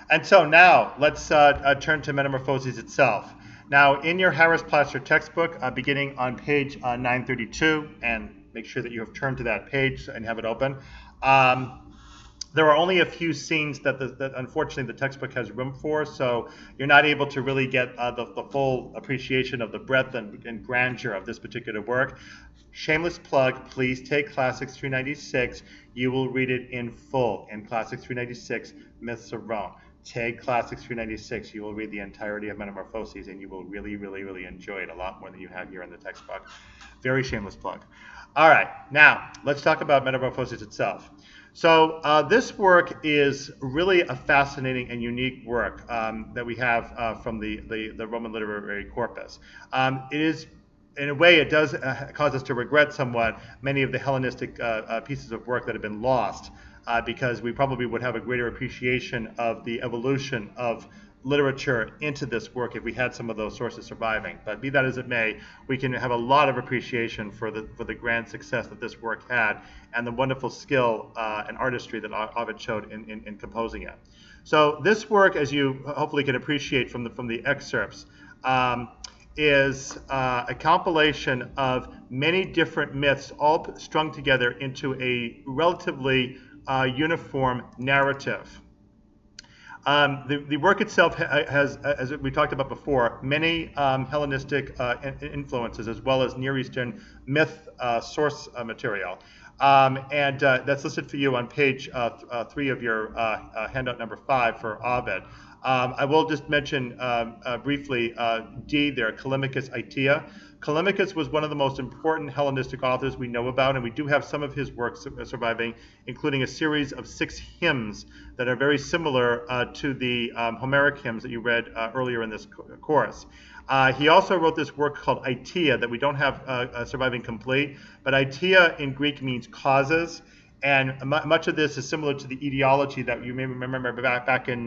And so now let's turn to Metamorphoses itself. Now, in your Harris-Platzner textbook, beginning on page 932, and make sure that you have turned to that page and have it open, there are only a few scenes that unfortunately the textbook has room for, so you're not able to really get the full appreciation of the breadth and grandeur of this particular work. Shameless plug, please take Classics 396. You will read it in full in Classics 396, Myths of Rome. Take Classics 396. You will read the entirety of Metamorphoses, and you will really, really, really enjoy it a lot more than you have here in the textbook. Very shameless plug. All right, now let's talk about Metamorphoses itself. So this work is really a fascinating and unique work that we have from the Roman literary corpus. It is, in a way, it does cause us to regret somewhat many of the Hellenistic pieces of work that have been lost, because we probably would have a greater appreciation of the evolution of literature into this work if we had some of those sources surviving. But be that as it may, we can have a lot of appreciation for the grand success that this work had and the wonderful skill and artistry that Ovid showed in composing it. So this work, as you hopefully can appreciate from the excerpts, is a compilation of many different myths all strung together into a relatively uniform narrative. The work itself has, as we talked about before, many Hellenistic influences as well as Near Eastern myth source material. And that's listed for you on page 3 of your handout number 5 for Ovid. I will just mention briefly D there, Callimachus Aetia. Callimachus was one of the most important Hellenistic authors we know about, and we do have some of his works surviving, including a series of 6 hymns that are very similar to the Homeric hymns that you read earlier in this course. He also wrote this work called Aetia that we don't have surviving complete, but Aetia in Greek means causes. And much of this is similar to the etiology that you may remember back in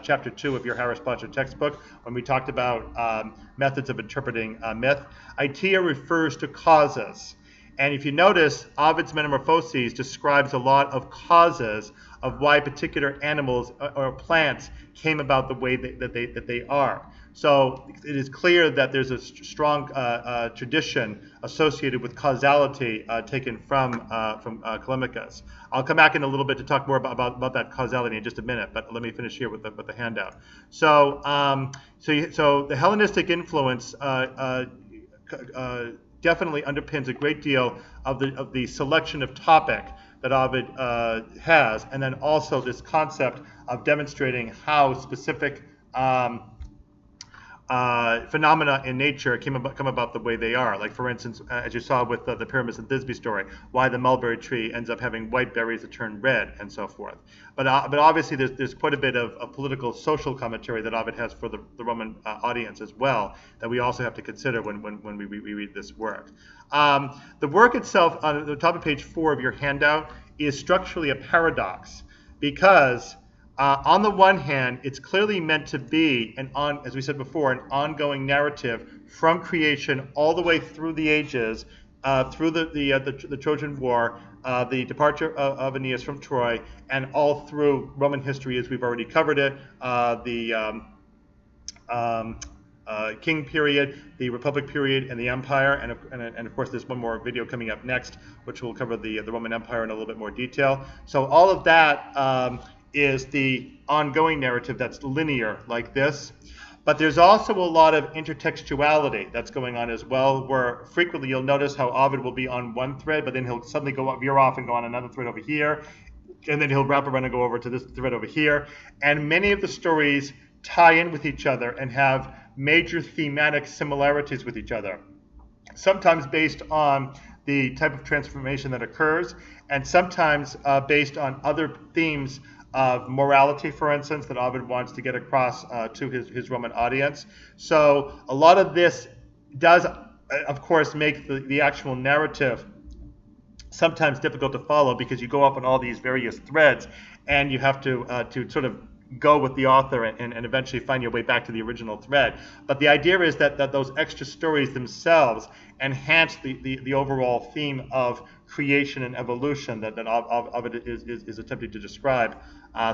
chapter 2 of your Harris-Platzner textbook when we talked about methods of interpreting myth. Aetia refers to causes. And if you notice, Ovid's Metamorphoses describes a lot of causes of why particular animals or plants came about the way that they are. So it is clear that there's a strong tradition associated with causality taken from Callimachus. I'll come back in a little bit to talk more about that causality in just a minute, but let me finish here with the handout. So the Hellenistic influence definitely underpins a great deal of the selection of topic that Ovid has, and then also this concept of demonstrating how specific phenomena in nature come about the way they are. Like, for instance, as you saw with the Pyramus and Thisbe story, why the mulberry tree ends up having white berries that turn red, and so forth. But obviously there's quite a bit of political, social commentary that Ovid has for the Roman audience as well that we also have to consider when we read this work. The work itself, on the top of page 4 of your handout, is structurally a paradox because on the one hand, it's clearly meant to be, as we said before, an ongoing narrative from creation all the way through the ages, through the Trojan War, the departure of Aeneas from Troy, and all through Roman history as we've already covered it, the King period, the Republic period, and the Empire, and of course there's one more video coming up next, which will cover the Roman Empire in a little bit more detail. So all of that is the ongoing narrative that's linear like this. But there's also a lot of intertextuality that's going on as well, where frequently you'll notice how Ovid will be on one thread, but then he'll suddenly veer off and go on another thread over here, and then he'll wrap around and go over to this thread over here. And many of the stories tie in with each other and have major thematic similarities with each other, sometimes based on the type of transformation that occurs, and sometimes based on other themes of morality, for instance, that Ovid wants to get across to his Roman audience. So a lot of this does, of course, make the actual narrative sometimes difficult to follow because you go up on all these various threads and you have to sort of go with the author and eventually find your way back to the original thread. But the idea is that those extra stories themselves enhance the overall theme of creation and evolution that Ovid is attempting to describe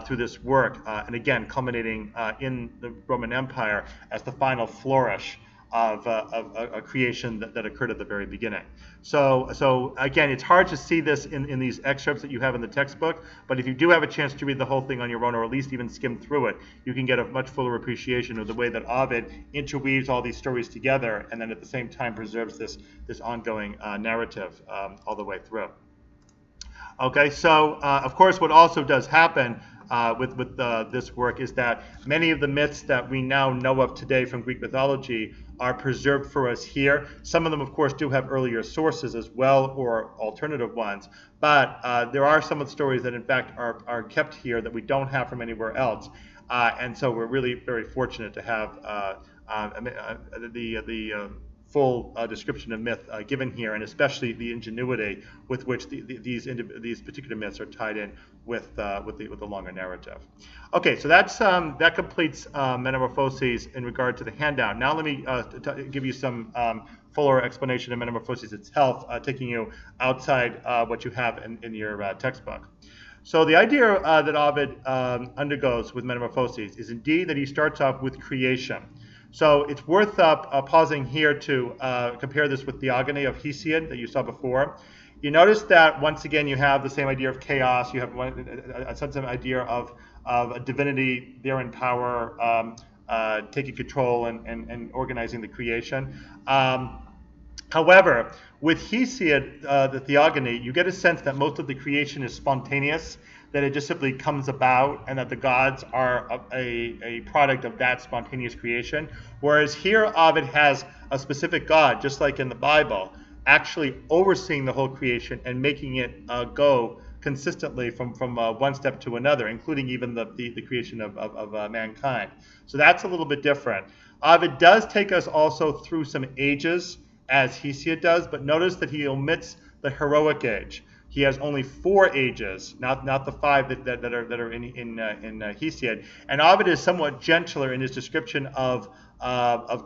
through this work, and again culminating in the Roman Empire as the final flourish of a creation that occurred at the very beginning. So again, it's hard to see this in these excerpts that you have in the textbook, but if you do have a chance to read the whole thing on your own, or at least even skim through it, you can get a much fuller appreciation of the way that Ovid interweaves all these stories together, and then at the same time preserves this ongoing narrative all the way through. Okay, so of course what also does happen with this work is that many of the myths that we now know of today from Greek mythology are preserved for us here. Some of them, of course, do have earlier sources as well, or alternative ones. But there are some of the stories that, in fact, are kept here that we don't have from anywhere else. And so we're really very fortunate to have the full description of myth given here, and especially the ingenuity with which these particular myths are tied in with the longer narrative. Okay, so that completes Metamorphoses in regard to the handout. Now let me give you some fuller explanation of Metamorphoses itself, taking you outside what you have in your textbook. So the idea that Ovid undergoes with Metamorphoses is indeed that he starts off with creation. So it's worth pausing here to compare this with Theogony of Hesiod that you saw before. You notice that once again you have the same idea of chaos. You have a sense of idea of a divinity there in power, taking control and organizing the creation. However, with Hesiod, the Theogony, you get a sense that most of the creation is spontaneous, that it just simply comes about, and that the gods are a product of that spontaneous creation. Whereas here, Ovid has a specific god, just like in the Bible, actually overseeing the whole creation and making it go consistently from one step to another, including even the creation of mankind. So that's a little bit different. Ovid does take us also through some ages, as Hesiod does, but notice that he omits the heroic age. He has only 4 ages, not the 5 that are in Hesiod. And Ovid is somewhat gentler in his description of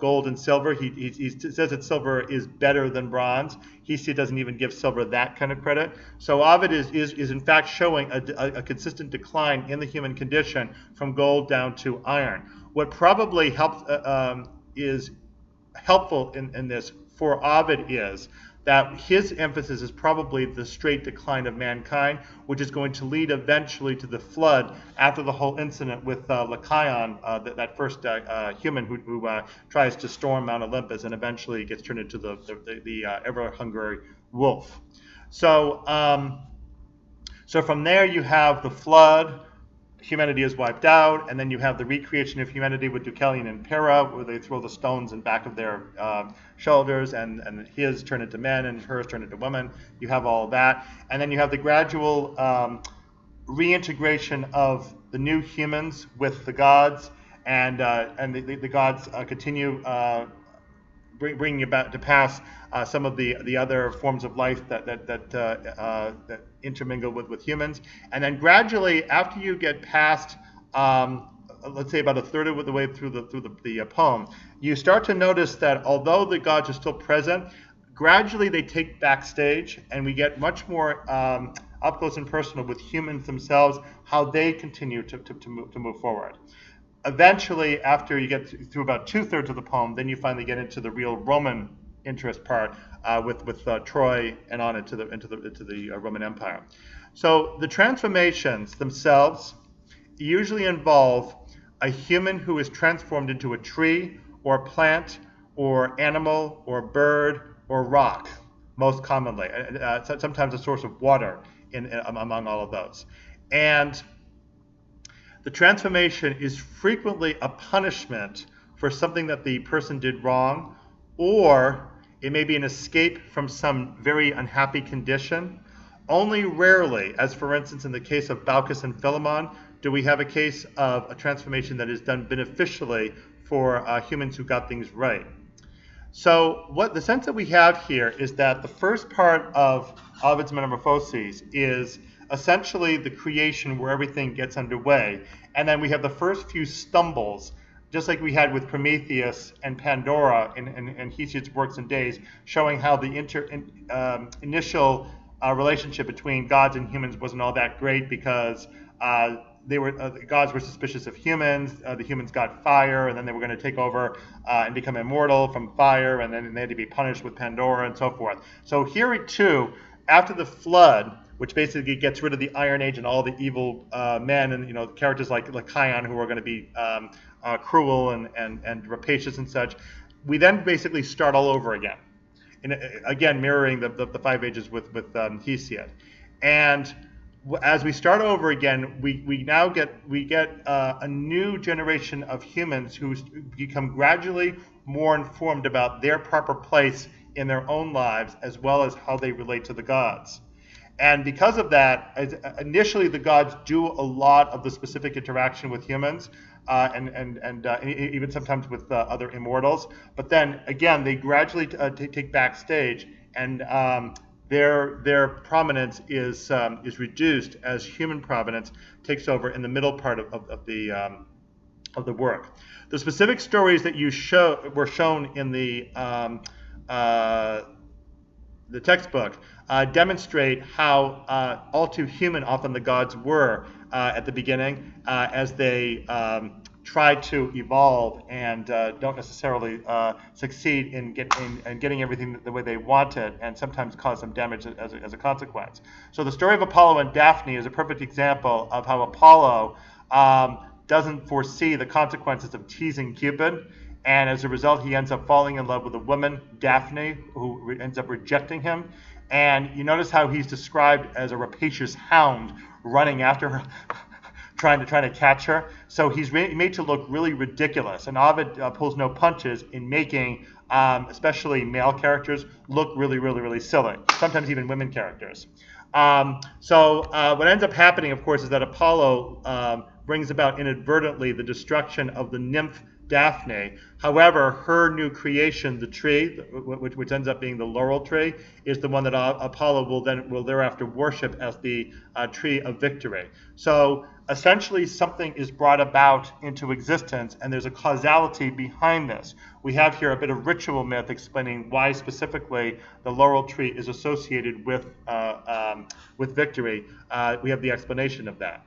gold and silver. He says that silver is better than bronze. Hesiod doesn't even give silver that kind of credit. So Ovid is in fact showing a consistent decline in the human condition from gold down to iron. What probably is helpful in this for Ovid is that his emphasis is probably the straight decline of mankind, which is going to lead eventually to the flood after the whole incident with Lycaon, that first human who tries to storm Mount Olympus and eventually gets turned into the ever-hungry wolf. So from there you have the flood. Humanity is wiped out, and then you have the recreation of humanity with Deucalion and Pyrrha, where they throw the stones in back of their shoulders, and his turn into men and hers turn into women. You have all of that, and then you have the gradual reintegration of the new humans with the gods, and the gods continue bringing about to pass some of the other forms of life that intermingle with humans. And then gradually, after you get past, let's say about a third of the way through the poem, you start to notice that although the gods are still present, gradually they take backstage, and we get much more up close and personal with humans themselves, how they continue to move forward. Eventually, after you get through about 2/3 of the poem, then you finally get into the real Roman interest part with Troy and on into the Roman Empire. So the transformations themselves usually involve a human who is transformed into a tree or plant or animal or bird or rock, most commonly. Sometimes a source of water among all of those. And the transformation is frequently a punishment for something that the person did wrong, or it may be an escape from some very unhappy condition. Only rarely, as for instance in the case of Baucis and Philemon, do we have a case of a transformation that is done beneficially for humans who got things right. So what the sense that we have here is that the first part of Ovid's Metamorphoses is essentially the creation where everything gets underway. And then we have the first few stumbles, just like we had with Prometheus and Pandora in Hesiod's Works and Days, showing how the initial relationship between gods and humans wasn't all that great because the gods were suspicious of humans. The humans got fire, and then they were going to take over and become immortal from fire, and then they had to be punished with Pandora and so forth. So here too, after the flood, which basically gets rid of the Iron Age and all the evil men, and characters like Kion, who are going to be cruel and rapacious and such, we then basically start all over again, and again mirroring the 5 ages with Hesiod. And as we start over again, we now get a new generation of humans who become gradually more informed about their proper place in their own lives, as well as how they relate to the gods. And because of that, initially the gods do a lot of the specific interaction with humans, and even sometimes with other immortals. But then again, they gradually take backstage, and their prominence is reduced as human prominence takes over in the middle part of the work. The specific stories that were shown in the textbook demonstrate how all too human often the gods were at the beginning, as they try to evolve and don't necessarily succeed in getting everything the way they wanted, and sometimes cause some damage as a consequence. So the story of Apollo and Daphne is a perfect example of how Apollo doesn't foresee the consequences of teasing Cupid, and as a result he ends up falling in love with a woman, Daphne, who ends up rejecting him. And you notice how he's described as a rapacious hound running after her, trying to catch her. So he's made to look really ridiculous. And Ovid pulls no punches in making especially male characters look really, really, really silly. Sometimes even women characters. So what ends up happening, of course, is that Apollo brings about inadvertently the destruction of the nymph Daphne. However, her new creation, the tree, which ends up being the laurel tree, is the one that Apollo will thereafter worship as the tree of victory. So essentially something is brought about into existence, and there's a causality behind this. We have here a bit of ritual myth explaining why specifically the laurel tree is associated with victory. We have the explanation of that.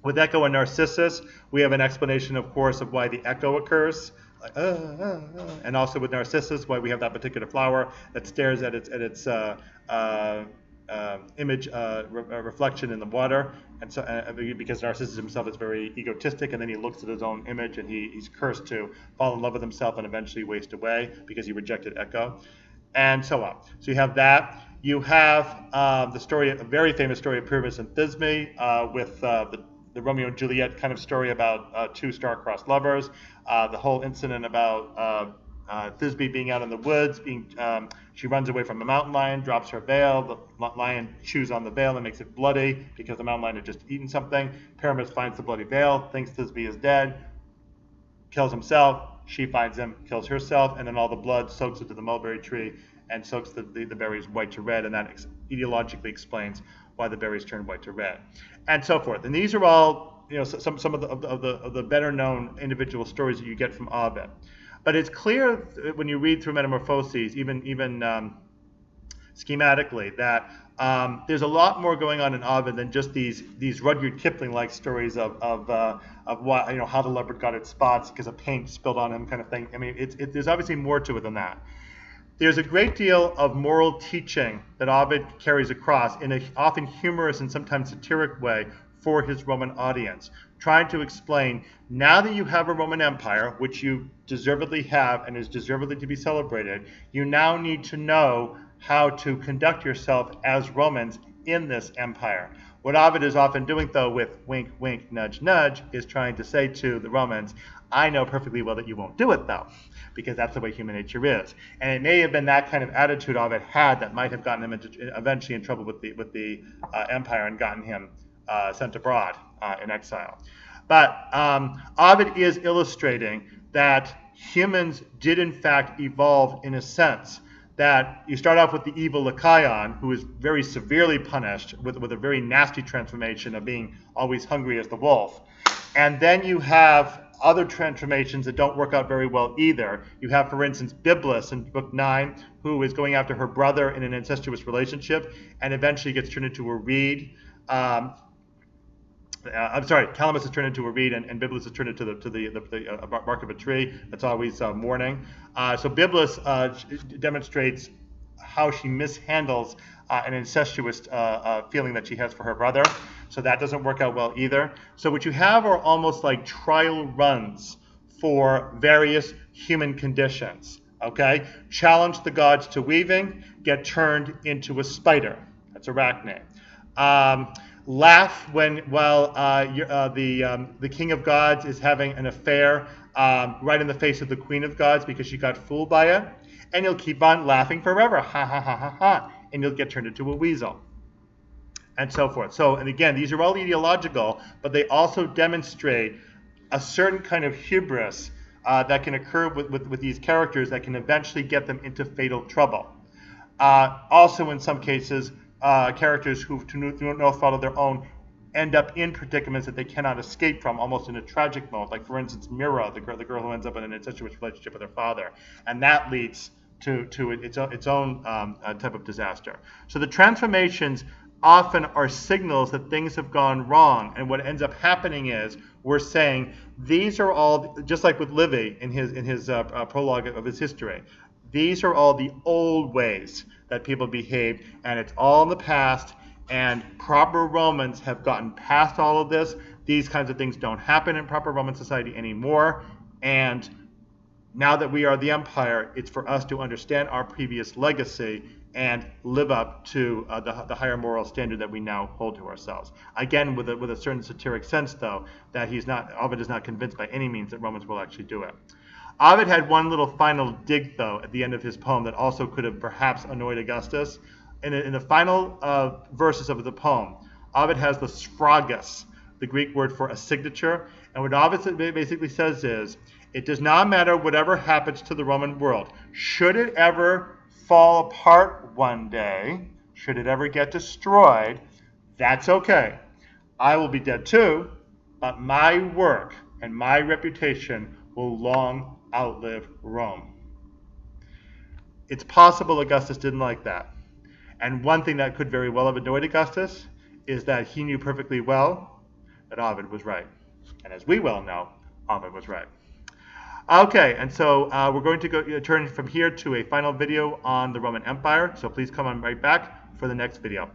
With Echo and Narcissus, we have an explanation, of course, of why the echo occurs, and also with Narcissus, why we have that particular flower that stares at its image reflection in the water, and so because Narcissus himself is very egotistic, and then he looks at his own image, and he's cursed to fall in love with himself and eventually waste away because he rejected Echo, and so on. So you have that. You have the story, a very famous story of Pyramus and Thisbe, with the Romeo and Juliet kind of story about two star-crossed lovers. The whole incident about Thisbe being out in the woods, she runs away from a mountain lion, drops her veil. The lion chews on the veil and makes it bloody because the mountain lion had just eaten something. Pyramus finds the bloody veil, thinks Thisbe is dead, kills himself. She finds him, kills herself, and then all the blood soaks into the mulberry tree and soaks the berries white to red, and that ideologically explains why the berries turn white to red, and so forth. And these are all, some of the better known individual stories that you get from Ovid. But it's clear when you read through Metamorphoses, even schematically, that there's a lot more going on in Ovid than just these Rudyard Kipling-like stories of what, how the leopard got its spots because of paint spilled on him, kind of thing. I mean, there's obviously more to it than that. There's a great deal of moral teaching that Ovid carries across in an often humorous and sometimes satiric way for his Roman audience, trying to explain, now that you have a Roman Empire, which you deservedly have and is deservedly to be celebrated, you now need to know how to conduct yourself as Romans in this empire. What Ovid is often doing, though, with wink, wink, nudge, nudge, is trying to say to the Romans, I know perfectly well that you won't do it, though, because that's the way human nature is. And it may have been that kind of attitude Ovid had that might have gotten him eventually in trouble with the empire and gotten him sent abroad in exile. But Ovid is illustrating that humans did in fact evolve in a sense that you start off with the evil Lycaon, who is very severely punished with a very nasty transformation of being always hungry as the wolf. And then you have other transformations that don't work out very well either. You have, for instance, Byblis in Book 9, who is going after her brother in an incestuous relationship and eventually gets turned into a reed. I'm sorry, Calamus is turned into a reed, and Bibulus is turned into the bark of a tree. That's always mourning. So Bibulus demonstrates how she mishandles an incestuous feeling that she has for her brother. So that doesn't work out well either. So what you have are almost like trial runs for various human conditions. Okay? Challenge the gods to weaving, get turned into a spider. That's arachne. Laugh while the king of gods is having an affair right in the face of the queen of gods because she got fooled by it. And you'll keep on laughing forever. Ha, ha, ha, ha, ha. And you'll get turned into a weasel. And so forth. So, and again, these are all ideological, but they also demonstrate a certain kind of hubris that can occur with these characters that can eventually get them into fatal trouble. Also, in some cases, characters who, through no fault of their own, end up in predicaments that they cannot escape from, almost in a tragic mode. Like, for instance, Mira, the girl who ends up in an incestuous relationship with her father. And that leads to its own type of disaster. So the transformations often are signals that things have gone wrong. And what ends up happening is we're saying these are all, just like with Livy in his prologue of his history, these are all the old ways that people behaved, and it's all in the past, and proper Romans have gotten past all of this. These kinds of things don't happen in proper Roman society anymore, and now that we are the empire, it's for us to understand our previous legacy and live up to the higher moral standard that we now hold to ourselves. Again, with a certain satiric sense, though, that Ovid is not convinced by any means that Romans will actually do it. Ovid had one little final dig, though, at the end of his poem that also could have perhaps annoyed Augustus. In the final verses of the poem, Ovid has the sphragus, the Greek word for a signature. And what Ovid basically says is, it does not matter whatever happens to the Roman world. Should it ever fall apart one day, should it ever get destroyed, that's okay. I will be dead too, but my work and my reputation will long outlive Rome. It's possible Augustus didn't like that. And one thing that could very well have annoyed Augustus is that he knew perfectly well that Ovid was right. And as we well know, Ovid was right. Okay, and so we're going to turn from here to a final video on the Roman Empire. So please come on right back for the next video.